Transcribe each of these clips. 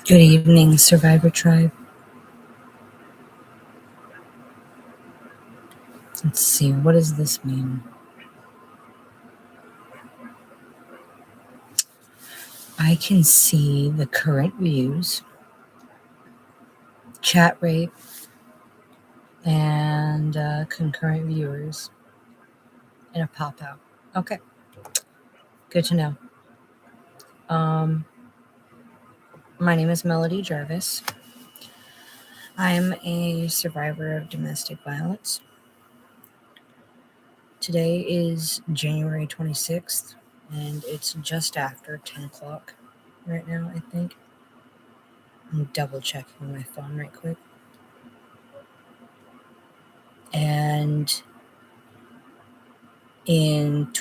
Good evening, Survivor Tribe. Let's see, what does this mean? I can see the current views, chat rate, and concurrent viewers in a pop-out. Okay, good to know. My name is Melody Jarvis. I'm a survivor of domestic violence. Today is January 26th, and it's just after 10 o'clock right now, I think. I'm double checking my phone right quick. And in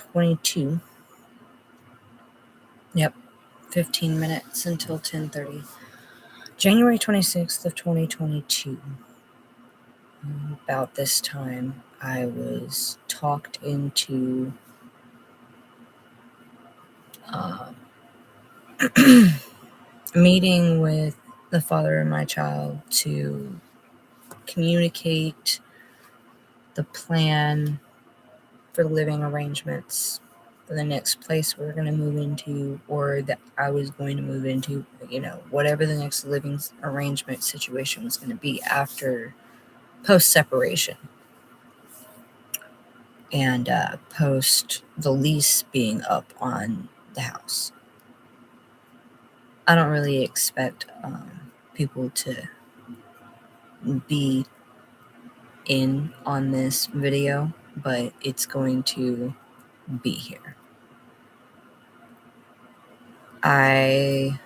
15 minutes until 10:30. January 26th of 2022. About this time, I was talked into meeting with the father of my child to communicate the plan for living arrangements for the next place we're going to move into, or that I was going to move into, whatever the next living arrangement situation was going to be after post-separation and post the lease being up on the house. I don't really expect people to be in on this video, but it's going to be here. I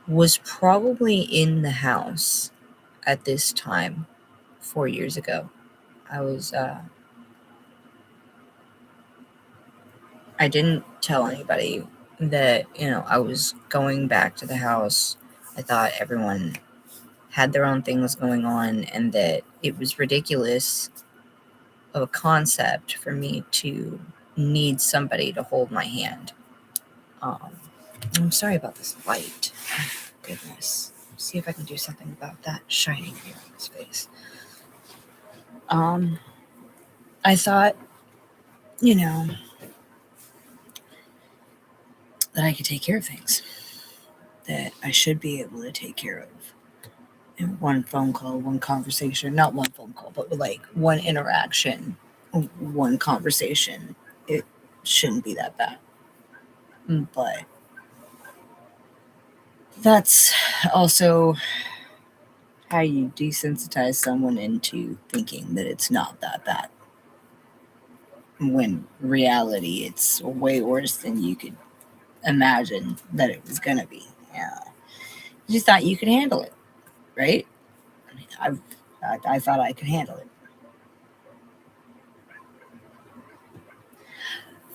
was probably in the house at this time 4 years ago. I didn't tell anybody that, I was going back to the house. I thought everyone had their own things going on and that it was ridiculous of a concept for me to need somebody to hold my hand. I'm sorry about this light. Goodness. See if I can do something about that shining here on his face. I thought, that I could take care of things, that I should be able to take care of in one phone call, one conversation, not one phone call, but like one interaction, one conversation. It shouldn't be that bad. But that's also how you desensitize someone into thinking that it's not that bad, when reality it's way worse than you could imagine that it was gonna be. Yeah, you just thought you could handle it, right? I mean, I thought I could handle it.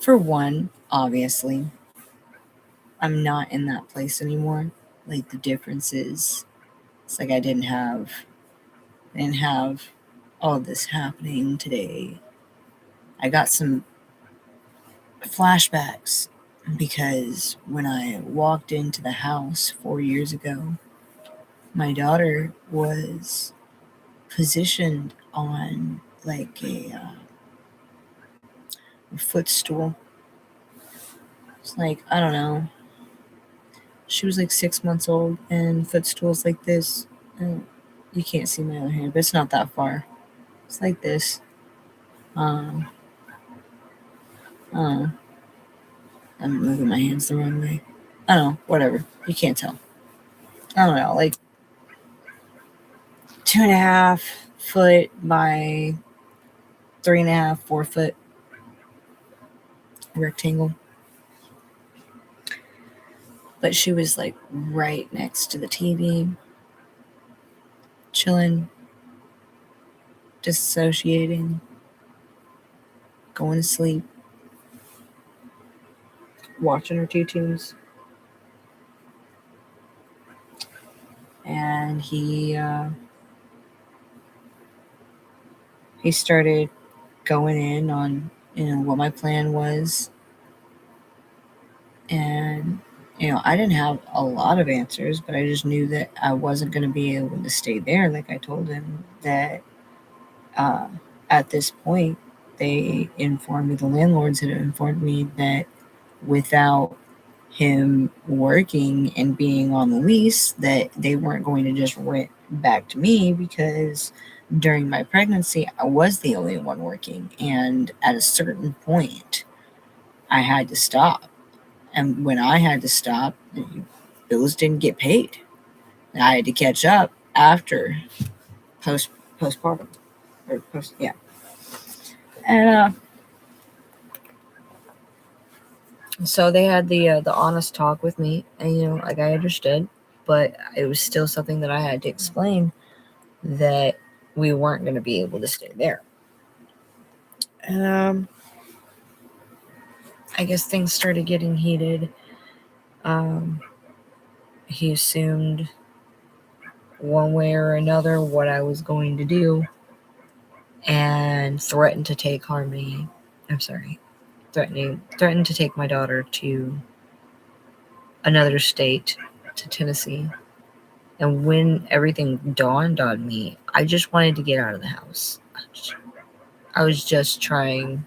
For one, obviously, I'm not in that place anymore. Like, the difference is, it's like I didn't have all this happening today. I got some flashbacks because when I walked into the house 4 years ago, my daughter was positioned on like a footstool. It's like, I don't know. She was like 6 months old, and footstools like this. You can't see my other hand, but it's not that far. It's like this. I'm moving my hands the wrong way. I don't know. Whatever. You can't tell. I don't know. Like 2.5 foot by 3.5, 4 foot rectangle. But she was like right next to the TV, chilling, disassociating, going to sleep, watching her tunes. And he started going in on what my plan was, and I didn't have a lot of answers, but I just knew that I wasn't going to be able to stay there. Like I told him that uh, at this point, they informed me, the landlords had informed me that without him working and being on the lease, that they weren't going to just rent back to me because during my pregnancy, I was the only one working. And at a certain point, I had to stop. And when I had to stop, bills didn't get paid. And I had to catch up after post postpartum or post yeah. And so they had the honest talk with me, and like I understood, but it was still something that I had to explain that we weren't going to be able to stay there. And I guess things started getting heated. Um, he assumed one way or another what I was going to do, and threatened to take Harmony. I'm sorry, threatened to take my daughter to another state, to Tennessee. And when everything dawned on me, I just wanted to get out of the house. I was just trying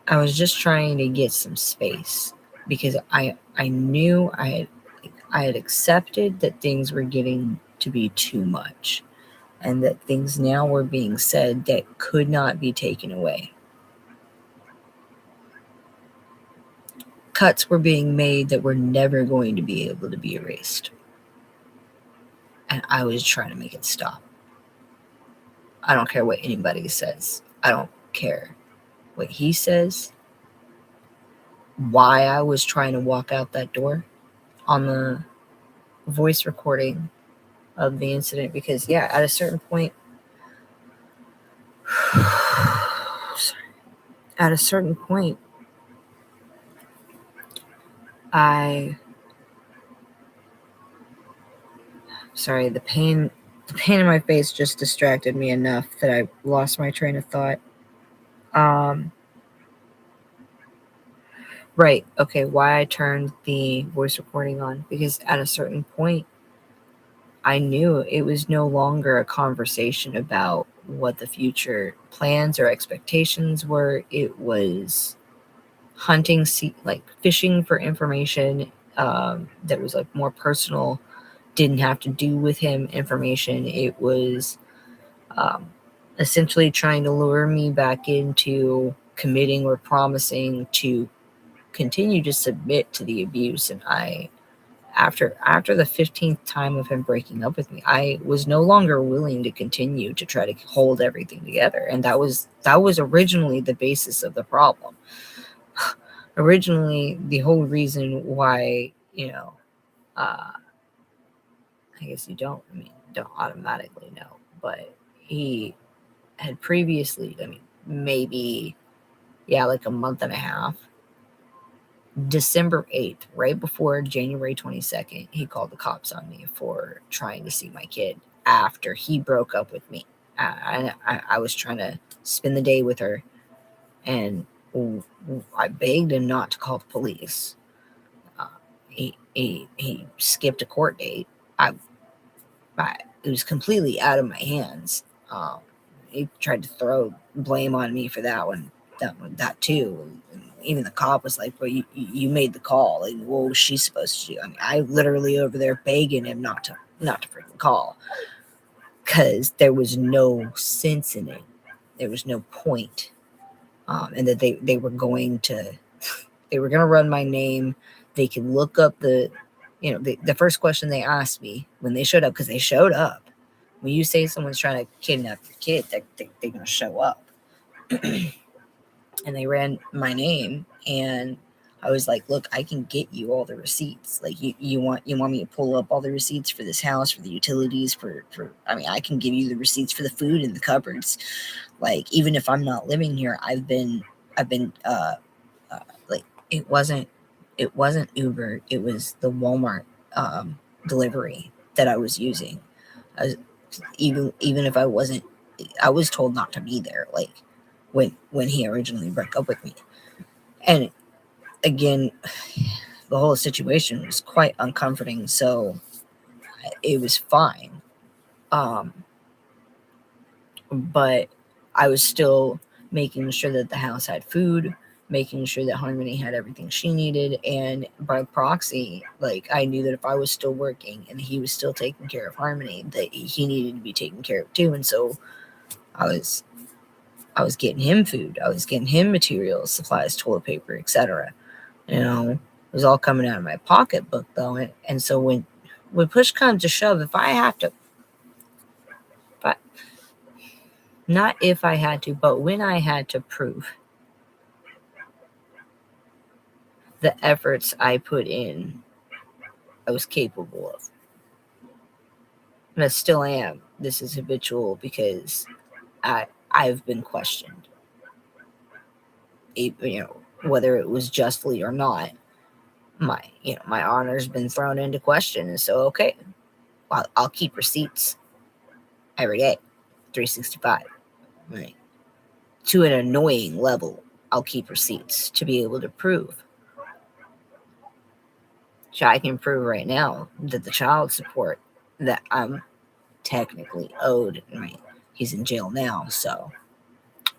I was just trying to get some space because I knew I had accepted that things were getting to be too much and that things now were being said that could not be taken away. Cuts were being made that were never going to be able to be erased. And I was trying to make it stop. I don't care what anybody says. I don't care what he says. Why I was trying to walk out that door on the voice recording of the incident, because at a certain point at a certain point I sorry, the pain in my face just distracted me enough that I lost my train of thought. Right, okay, why I turned the voice recording on, because at a certain point I knew it was no longer a conversation about what the future plans or expectations were. It was hunting, like fishing for information that was like more personal, didn't have to do with him information. It was um, essentially trying to lure me back into committing or promising to continue to submit to the abuse. And after the 15th time of him breaking up with me, I was no longer willing to continue to try to hold everything together. And that was originally the basis of the problem. Originally, the whole reason why, I guess you don't automatically know, but he had previously, maybe, like a month and a half, December 8th, right before January 22nd, he called the cops on me for trying to see my kid after he broke up with me. I was trying to spend the day with her, and I begged him not to call the police. He skipped a court date. I It was completely out of my hands. He tried to throw blame on me for that one, that too. And even the cop was like, "Well, you made the call. Like, what was she supposed to do?" I literally over there begging him not to freaking call, because there was no sense in it. There was no point, and that they were going to run my name. They could look up the first question they asked me when they showed up, because they showed up. When you say someone's trying to kidnap your kid, they're going to show up. And they ran my name, and I was like, look, I can get you all the receipts. Like, you want me to pull up all the receipts for this house, for the utilities, for I can give you the receipts for the food in the cupboards. Like, even if I'm not living here, I've been like, it wasn't Uber, it was the Walmart delivery that I was using. I was, even if I wasn't, I was told not to be there, like when he originally broke up with me. And again, the whole situation was quite uncomforting, so it was fine. But I was still making sure that the house had food, making sure that Harmony had everything she needed, and by proxy, like, I knew that if I was still working and he was still taking care of Harmony, that he needed to be taken care of too. And so I was getting him food, I was getting him materials, supplies, toilet paper, etc. It was all coming out of my pocketbook though, and so when push comes to shove, if I have to, but not if I had to, but when I had to prove the efforts I put in, I was capable of. And I still am. This is habitual because I've been questioned. Whether it was justly or not, my honor's been thrown into question. And so, okay, I'll keep receipts every day, 365. Right. To an annoying level, I'll keep receipts to be able to prove. So I can prove right now that the child support that I'm technically owed, right? He's in jail now, so.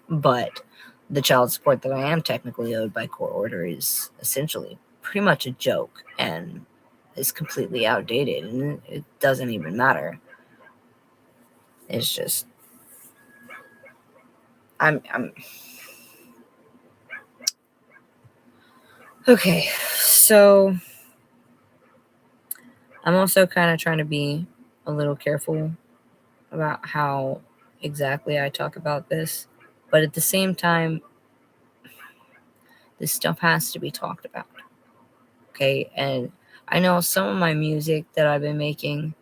But the child support that I am technically owed by court order is essentially pretty much a joke and is completely outdated, and it doesn't even matter. It's just I'm okay. So I'm also kind of trying to be a little careful about how exactly I talk about this, but at the same time, this stuff has to be talked about. Okay, and I know some of my music that I've been making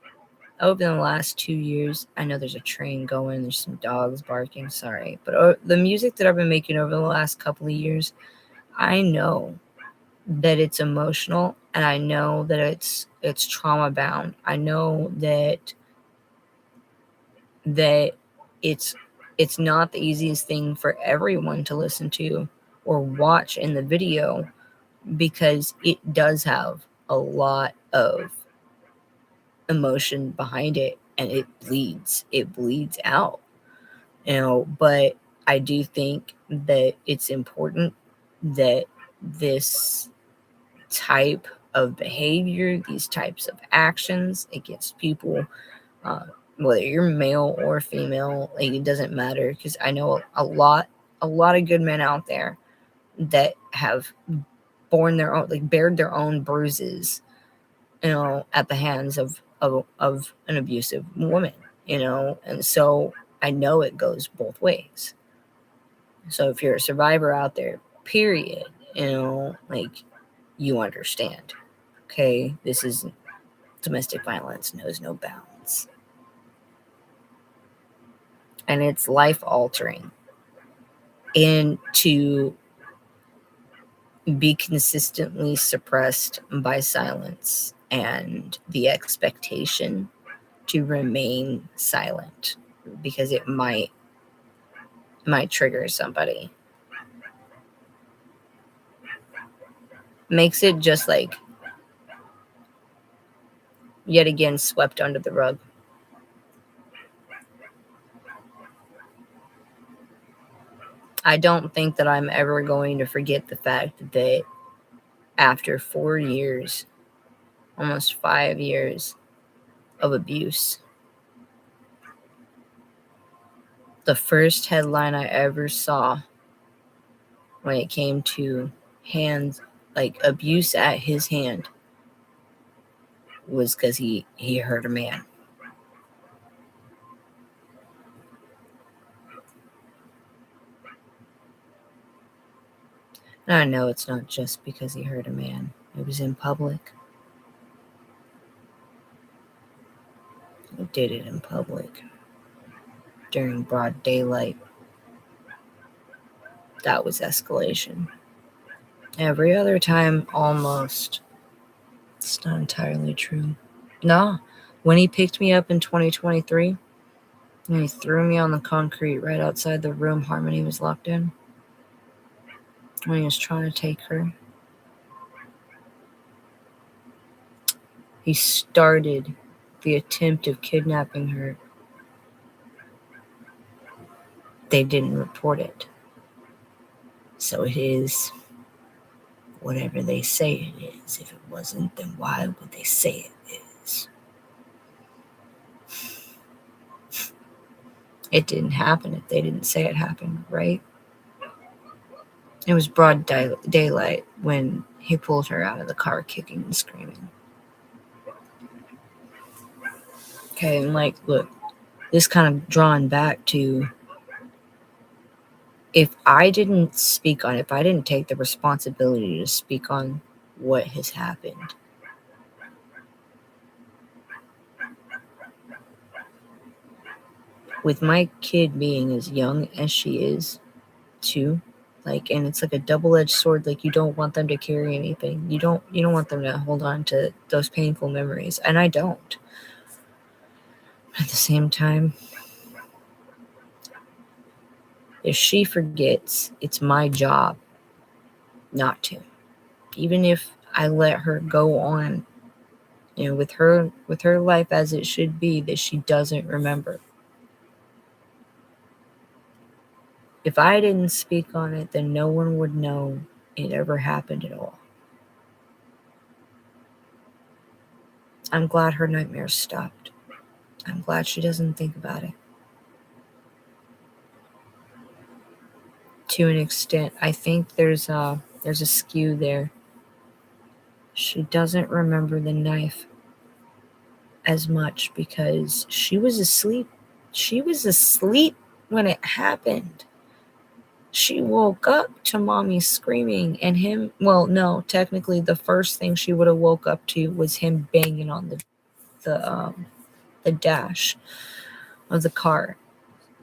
over the last 2 years, I know there's a train going, there's some dogs barking, sorry, but the music that I've been making over the last couple of years, I know that it's emotional, and I know that it's trauma bound. I know that it's not the easiest thing for everyone to listen to or watch in the video, because it does have a lot of emotion behind it, and it bleeds out, but I do think that it's important that this type of behavior, these types of actions against people, whether you're male or female, like, it doesn't matter, because I know a lot of good men out there that have bared their own bruises, at the hands of an abusive woman, and so I know it goes both ways. So if you're a survivor out there, period, you understand. Okay, this is domestic violence knows no bounds, and it's life altering. And to be consistently suppressed by silence and the expectation to remain silent because it might trigger somebody makes it just like yet again swept under the rug. I don't think that I'm ever going to forget the fact that after 4 years, almost 5 years of abuse, the first headline I ever saw when it came to hands, like abuse at his hand, was because he hurt a man. And I know it's not just because he hurt a man. It was in public. He did it in public during broad daylight. That was escalation. Every other time, almost. It's not entirely true. No. When he picked me up in 2023, and he threw me on the concrete right outside the room Harmony was locked in, when he was trying to take her, He started the attempt of kidnapping her. They didn't report it. So it is whatever they say it is. If it wasn't, then why would they say it is? It didn't happen if they didn't say it happened, right? It was broad daylight when he pulled her out of the car kicking and screaming. Okay, and like, look, this kind of drawn back to, if I didn't speak on it, if I didn't take the responsibility to speak on what has happened, with my kid being as young as she is too, like, and it's like a double-edged sword. Like, you don't want them to carry anything. You don't want them to hold on to those painful memories, and I don't. At the same time, if she forgets, it's my job not to. Even if I let her go on, with her life as it should be, that she doesn't remember. If I didn't speak on it, then no one would know it ever happened at all. I'm glad her nightmares stopped. I'm glad she doesn't think about it. To an extent, I think there's a skew there. She doesn't remember the knife as much because she was asleep. She was asleep when it happened. She woke up to mommy screaming and him. Well, no, technically the first thing she would have woke up to was him banging on the dash of the car,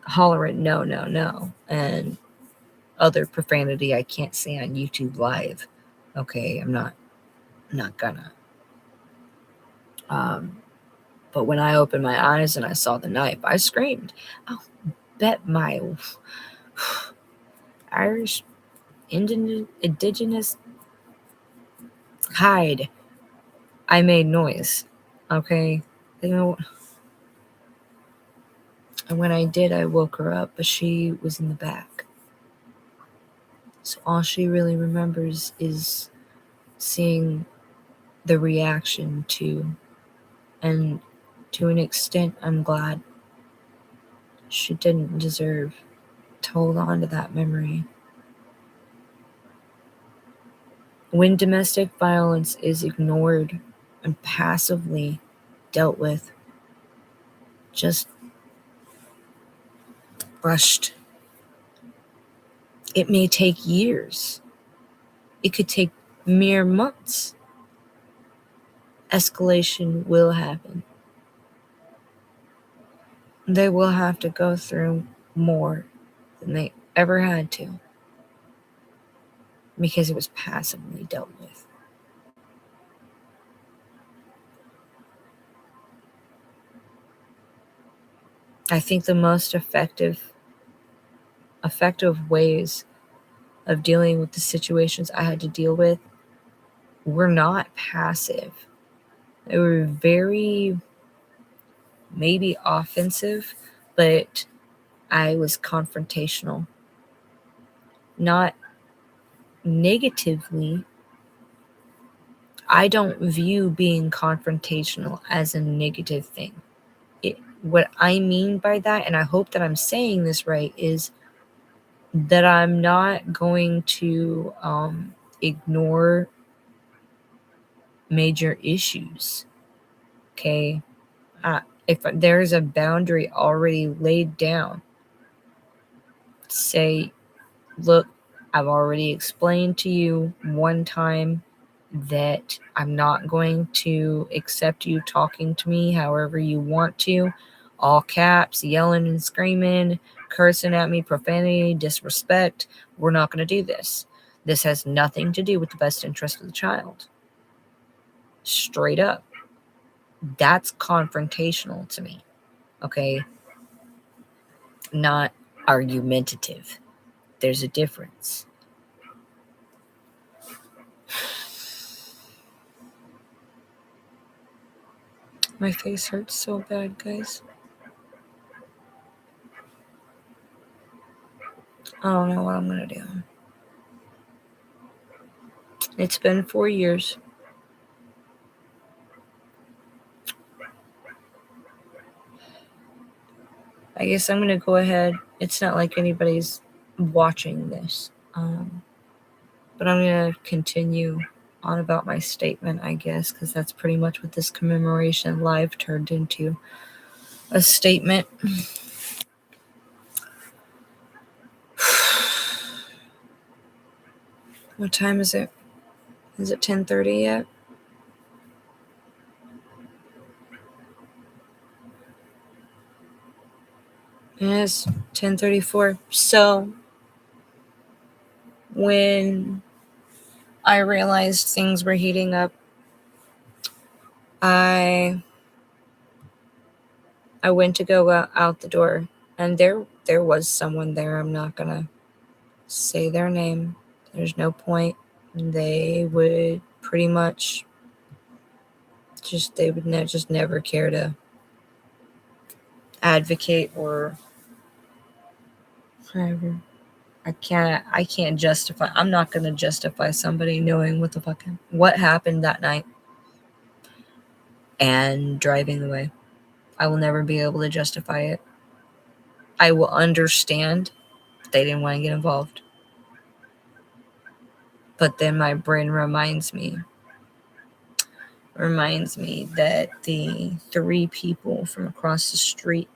hollering no, no, no, and other profanity I can't say on YouTube Live. Okay, I'm not gonna. But when I opened my eyes and I saw the knife, I screamed. I'll bet my Irish indigenous hide I made noise. Okay, and when I did, I woke her up, but she was in the back. So all she really remembers is seeing the reaction to, and to an extent, I'm glad. She didn't deserve to hold on to that memory. When domestic violence is ignored and passively dealt with, just brushed, it may take years. It could take mere months. Escalation will happen. They will have to go through more than they ever had to because it was passively dealt with. I think the most effective ways of dealing with the situations I had to deal with were not passive. They were very, maybe offensive, but I was confrontational. Not negatively. I don't view being confrontational as a negative thing. What I mean by that, and I hope that I'm saying this right, is that I'm not going to ignore major issues. Okay? If there's a boundary already laid down, say, look, I've already explained to you one time that I'm not going to accept you talking to me however you want to. All caps, yelling and screaming, cursing at me, profanity, disrespect. We're not going to do this. This has nothing to do with the best interest of the child. Straight up. That's confrontational to me. Okay? Not argumentative. There's a difference. My face hurts so bad, guys. I don't know what I'm gonna do. It's been 4 years. I guess I'm gonna go ahead. It's not like anybody's watching this. But I'm gonna continue on about my statement, I guess, because that's pretty much what this commemoration live turned into. A statement. What time is it? Is it 10:30 yet? Yes, 10:34. So when I realized things were heating up, I went to go out the door, and there was someone there. I'm not gonna say their name. There's no point. They would pretty much just just never care to advocate or whatever. I can't justify. I'm not going to justify somebody knowing what happened that night and driving away. I will never be able to justify it. I will understand they didn't want to get involved. But then my brain reminds me that the 3 people from across the street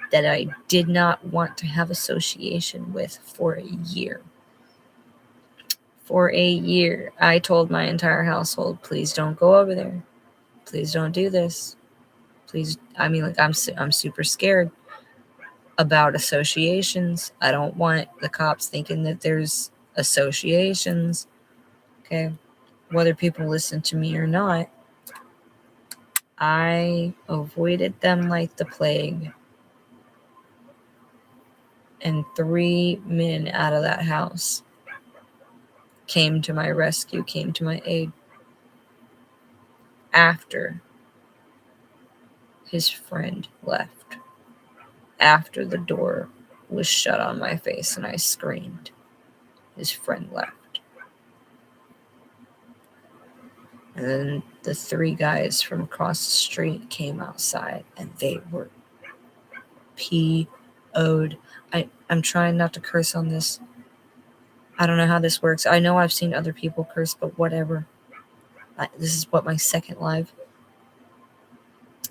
that I did not want to have association with for a year. For a year, I told my entire household, please don't go over there. Please don't do this. Please. I mean, like, I'm super scared about associations. I don't want the cops thinking that there's associations. Okay. Whether people listen to me or not, I avoided them like the plague. And 3 men out of that house came to my rescue, came to my aid after his friend left, after the door was shut on my face and I screamed. His friend left. And then the 3 guys from across the street came outside and they were P.O.'d. I'm trying not to curse on this. I don't know how this works. I know I've seen other people curse, but whatever. This is what my second live.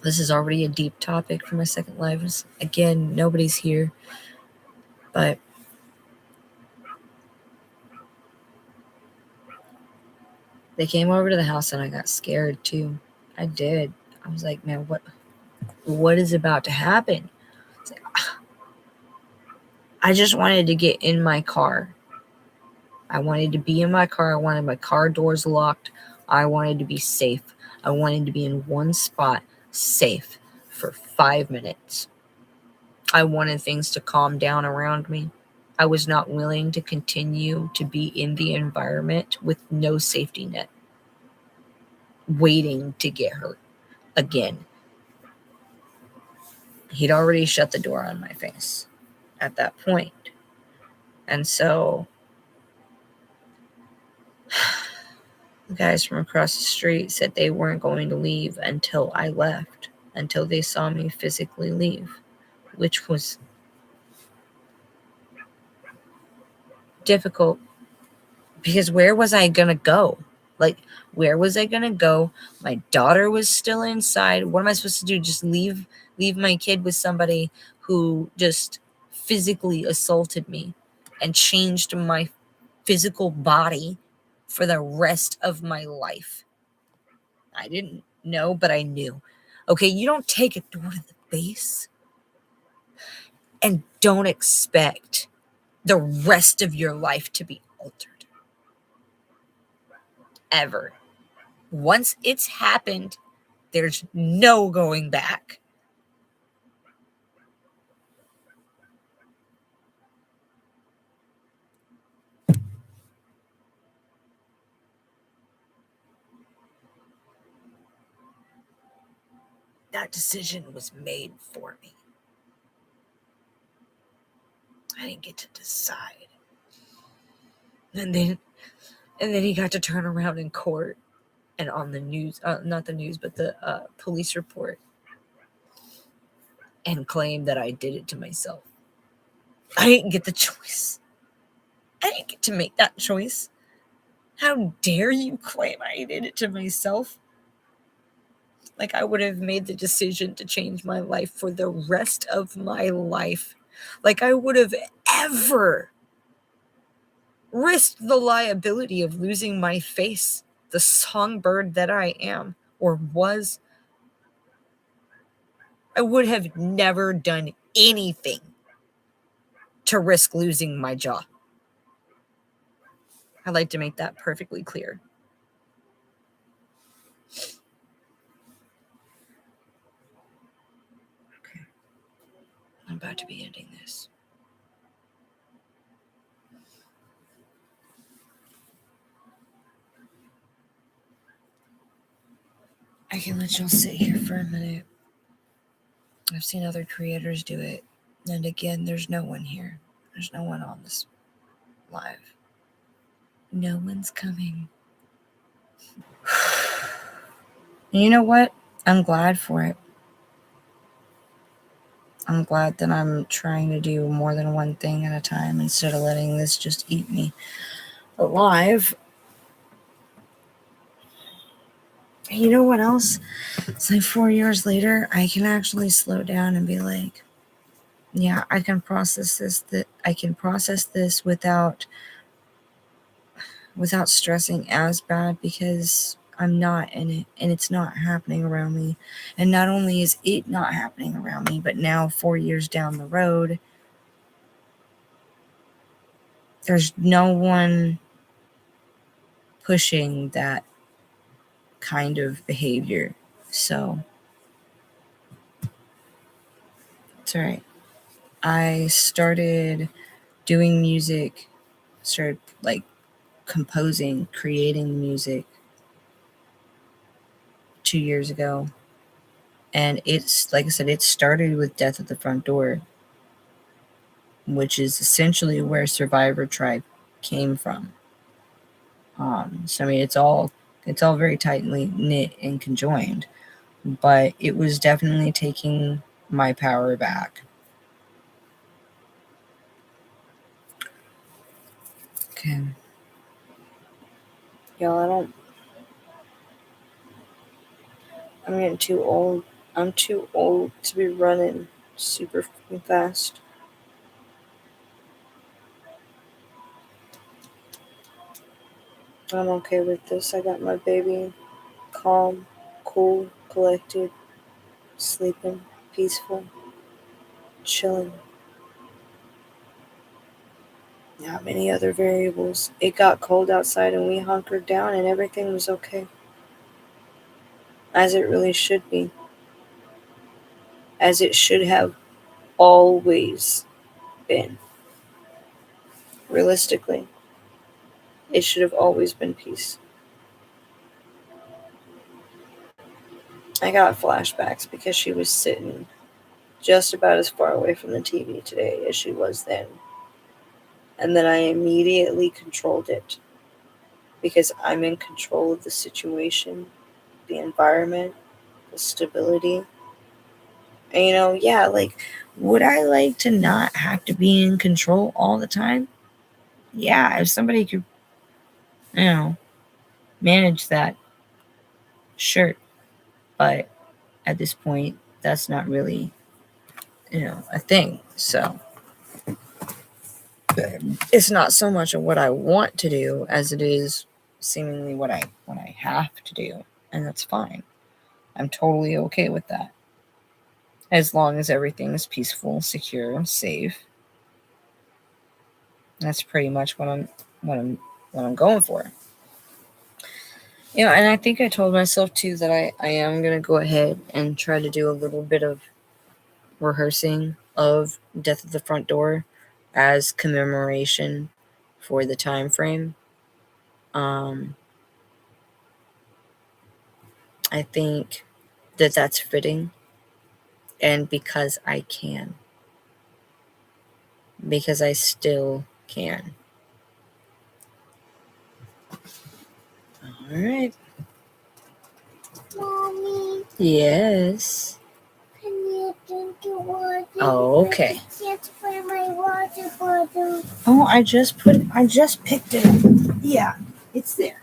This is already a deep topic for my second live. Again, nobody's here. But they came over to the house and I got scared too. I did. I was like, man, what is about to happen? It's like, I just wanted to get in my car. I wanted to be in my car. I wanted my car doors locked. I wanted to be safe. I wanted to be in one spot, safe, for 5 minutes. I wanted things to calm down around me. I was not willing to continue to be in the environment with no safety net, waiting to get hurt again. He'd already shut the door on my face at that point. And so the guys from across the street said they weren't going to leave until I left, until they saw me physically leave, which was difficult because where was I going to go? Like, where was I going to go? My daughter was still inside. What am I supposed to do? Just leave my kid with somebody who just physically assaulted me and changed my physical body for the rest of my life. I didn't know, but I knew. Okay, you don't take a door to the face and don't expect the rest of your life to be altered. Ever. Once it's happened, there's no going back. that decision was made for me. I didn't get to decide. And then he got to turn around in court and on the news, not the news, but the police report, and claim that I did it to myself. I didn't get the choice. I didn't get to make that choice. How dare you claim I did it to myself? Like I would have made the decision to change my life for the rest of my life. Like I would have ever risked the liability of losing my face, the songbird that I am or was. I would have never done anything to risk losing my jaw. I'd like to make that perfectly clear. Okay. I'm about to be ending this. I can let y'all sit here for a minute. I've seen other creators do it. And again, there's no one here. There's no one on this live. No one's coming. You know what? I'm glad for it. I'm glad that I'm trying to do more than one thing at a time instead of letting this just eat me alive. You know what else? It's like 4 years later, I can actually slow down and be like, yeah, I can process this. That I can process this without stressing as bad because I'm not in it and it's not happening around me. And not only is it not happening around me, but now 4 years down the road, there's no one pushing that kind of behavior. So it's all right. I started doing music, started like composing, creating music 2 years ago. And it's, like I said, it started with Death at the Front Door, which is essentially where Survivor Tribe came from. So I mean, it's all very tightly knit and conjoined, but it was definitely taking my power back. Okay. Y'all, I'm getting too old. I'm too old to be running super fast. I'm okay with this. I got my baby calm, cool, collected, sleeping, peaceful, chilling. Not many other variables. It got cold outside and we hunkered down and everything was okay. As it really should be. As it should have always been. Realistically, it should have always been peace. I got flashbacks because she was sitting just about as far away from the TV today as she was then. And then I immediately controlled it because I'm in control of the situation, the environment, the stability. And yeah, like, would I like to not have to be in control all the time? Yeah, if somebody could, manage that, sure. But at this point, that's not really, a thing. So it's not so much of what I want to do as it is seemingly what I have to do, and that's fine. I'm totally okay with that, as long as everything is peaceful, secure, safe. That's pretty much what I'm going for. And I think I told myself too that I am gonna go ahead and try to do a little bit of rehearsing of Death at the Front Door as commemoration for the time frame. I think that that's fitting And because I can. Because I still can. All right. Mommy. Yes. Can you drink your water? Oh, okay. I can't find my water bottle. Oh, I just picked it. Yeah, it's there.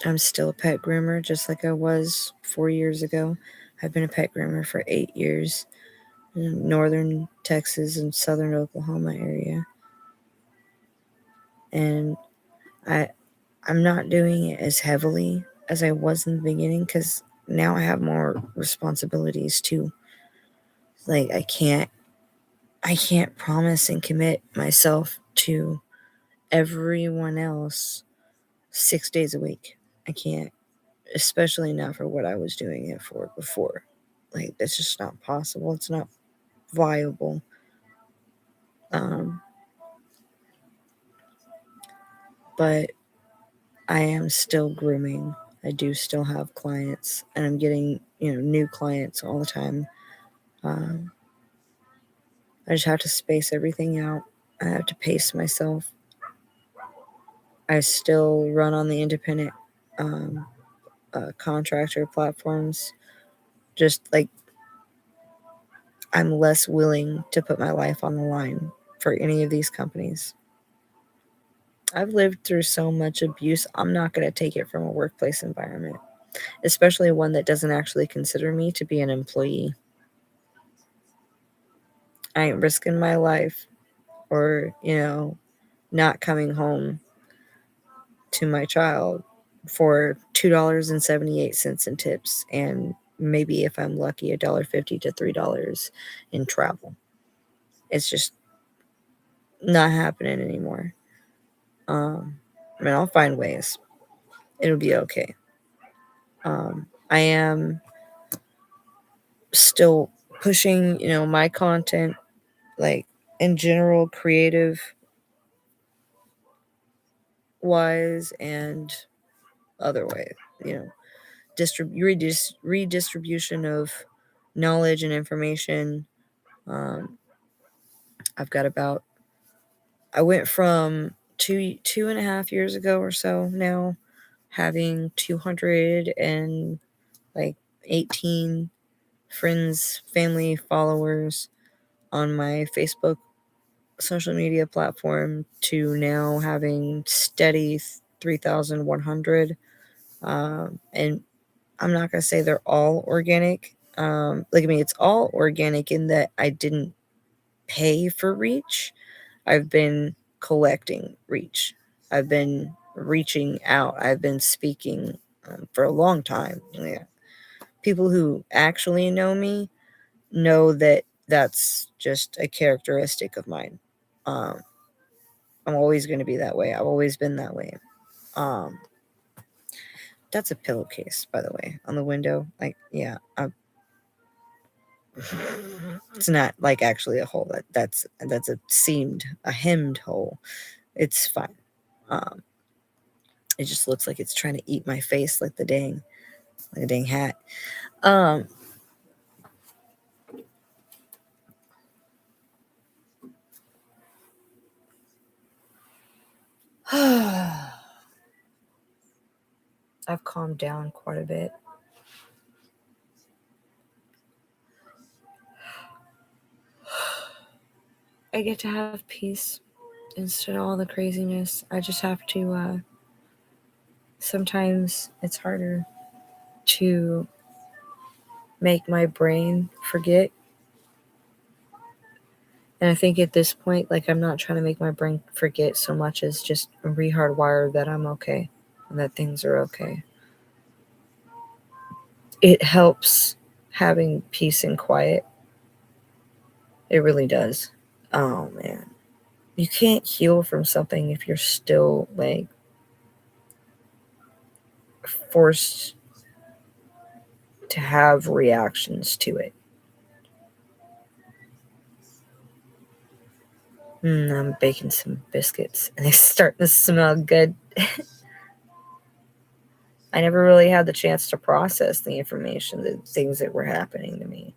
I'm still a pet groomer, just like I was 4 years ago. I've been a pet groomer for 8 years in northern Texas and southern Oklahoma area. And I'm not doing it as heavily as I was in the beginning because now I have more responsibilities too. Like I can't promise and commit myself to everyone else 6 days a week. I can't, especially not for what I was doing it for before. Like that's just not possible. It's not viable. Um, but I am still grooming. I do still have clients, and I'm getting new clients all the time. Um, I just have to space everything out. I have to pace myself. I still run on the independent um, contractor platforms. Just like I'm less willing to put my life on the line for any of these companies. I've lived through so much abuse. I'm not going to take it from a workplace environment, especially one that doesn't actually consider me to be an employee. I ain't risking my life or, not coming home to my child for $2.78 in tips and maybe if I'm lucky $1.50 to $3 in travel. It's just not happening anymore. I mean, I'll find ways. It'll be okay. I am still pushing, my content, like in general, creative wise and other way, you know, redistribution of knowledge and information. Um, I've got I went from 2.5 years ago or so now having 200 and like 18 friends, family, followers on my Facebook social media platform to now having steady 3,100. And I'm not going to say they're all organic. It's all organic in that I didn't pay for reach. I've been collecting reach. I've been reaching out. I've been speaking for a long time. Yeah. People who actually know me know that that's just a characteristic of mine. Um, I'm always going to be that way. I've always been that way. Um, that's a pillowcase, by the way, on the window. Like, yeah, it's not like actually a hole. That's a hemmed hole. It's fine. Um, it just looks like it's trying to eat my face, like a dang hat. Um, I've calmed down quite a bit. I get to have peace instead of all the craziness. I just have to. Sometimes it's harder to make my brain forget. And I think at this point, like, I'm not trying to make my brain forget so much as just rehardwire that I'm okay and that things are okay. It helps having peace and quiet. It really does. Oh, man. You can't heal from something if you're still, like, forced to have reactions to it. I'm baking some biscuits and they start to smell good. I never really had the chance to process the information, the things that were happening to me.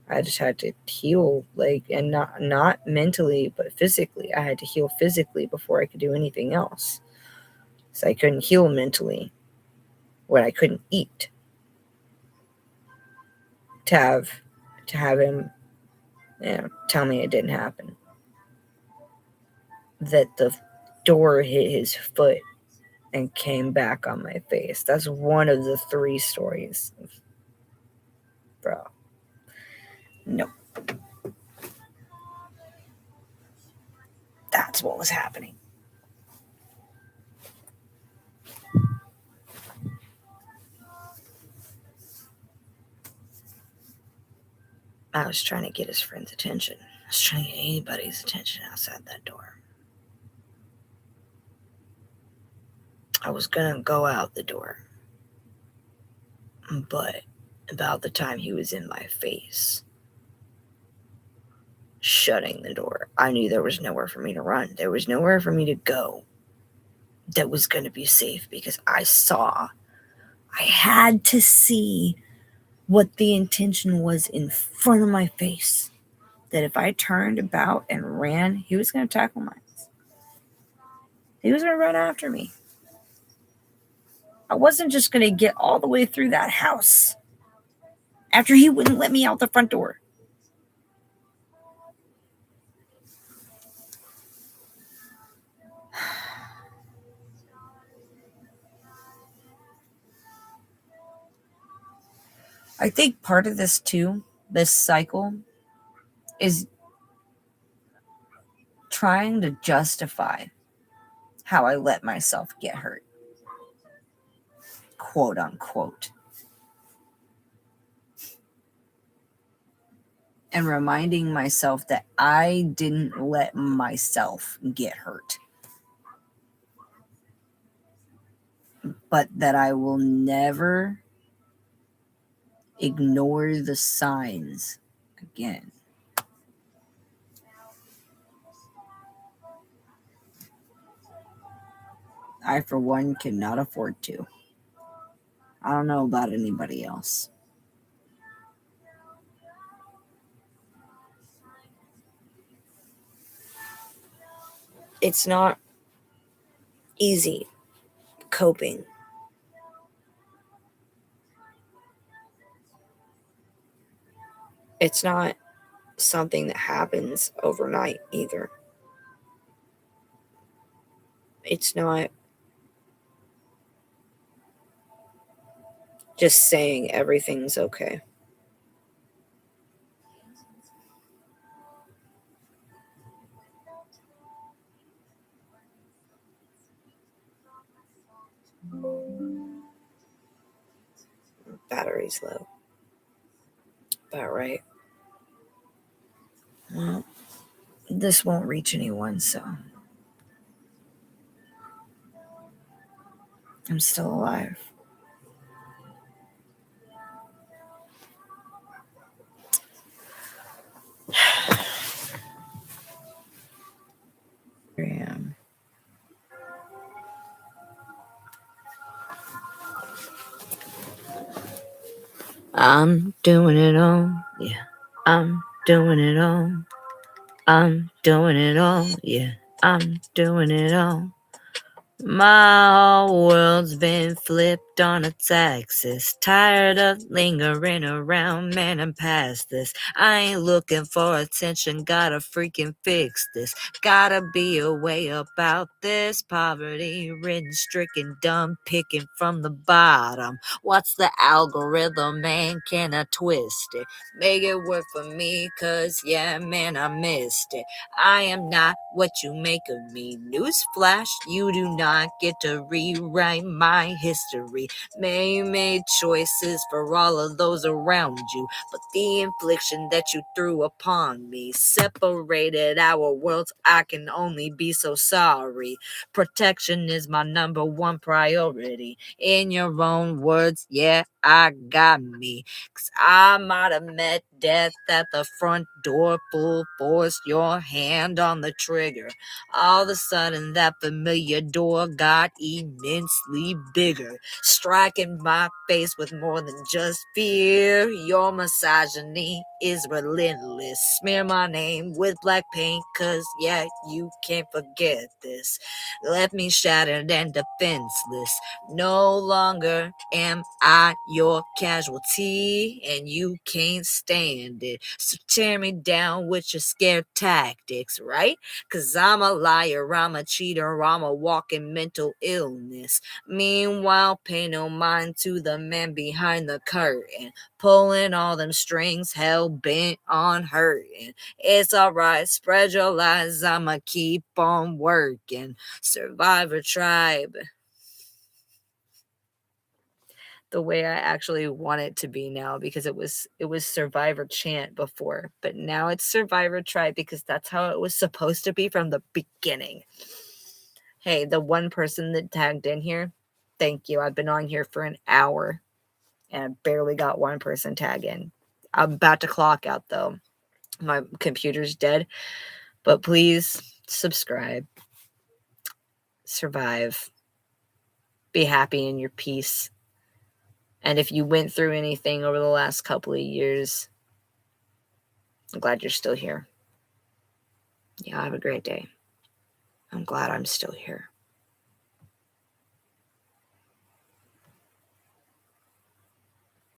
I just had to heal, and not mentally, but physically. I had to heal physically before I could do anything else. So I couldn't heal mentally when I couldn't eat. To have him, tell me it didn't happen. That the door hit his foot and came back on my face. That's one of the 3 stories. Bro. No. That's what was happening. I was trying to get his friend's attention. I was trying to get anybody's attention outside that door. I was going to go out the door. But about the time he was in my face, shutting the door, I knew there was nowhere for me to run. There was nowhere for me to go that was going to be safe, because I had to see what the intention was in front of my face. That if I turned about and ran, he was going to tackle mine. He was going to run after me. I wasn't just going to get all the way through that house after he wouldn't let me out the front door. I think part of this too, this cycle, is trying to justify how I let myself get hurt. Quote unquote. And reminding myself that I didn't let myself get hurt. But that I will never ignore the signs again. I, for one, cannot afford to. I don't know about anybody else. It's not easy coping. It's not something that happens overnight either. It's not just saying everything's okay. Battery's low. About right. Well, this won't reach anyone, so I'm still alive. Here I am. I'm doing it all, yeah. I'm doing it all. I'm doing it all, yeah. I'm doing it all. My whole world's been flipped on its axis. Tired of lingering around, man, I'm past this. I ain't looking for attention, gotta freaking fix this. Gotta be a way about this. Poverty ridden, stricken, dumb, picking from the bottom. What's the algorithm, man? Can I twist it? Make it work for me, cause yeah, man, I missed it. I am not what you make of me. Newsflash, you do not get to rewrite my history. May made choices for all of those around you, but the infliction that you threw upon me separated our worlds. I can only be so sorry. Protection is my number one priority. In your own words, yeah, I got me. 'Cause I might have met death at the front door, full force, your hand on the trigger. All of a sudden, that familiar door got immensely bigger, striking my face with more than just fear. Your misogyny is relentless. Smear my name with black paint, 'cause yeah, you can't forget this. Left me shattered and defenseless. No longer am I your casualty, and you can't stand it. So tear me down with your scare tactics, right? 'Cause I'm a liar, I'm a cheater, I'm a walking mental illness. Meanwhile, pay no mind to the man behind the curtain, pulling all them strings, hell bent on hurting. It's alright, spread your lies, I'ma keep on working. Survivor Tribe. The way I actually want it to be now, because it was Survivor Chant before, but now it's Survivor Tribe because that's how it was supposed to be from the beginning. Hey, the one person that tagged in here, thank you. I've been on here for an hour and I barely got one person tag in. I'm about to clock out though. My computer's dead, but please subscribe, survive, be happy in your peace. And if you went through anything over the last couple of years, I'm glad you're still here. Yeah, have a great day. I'm glad I'm still here.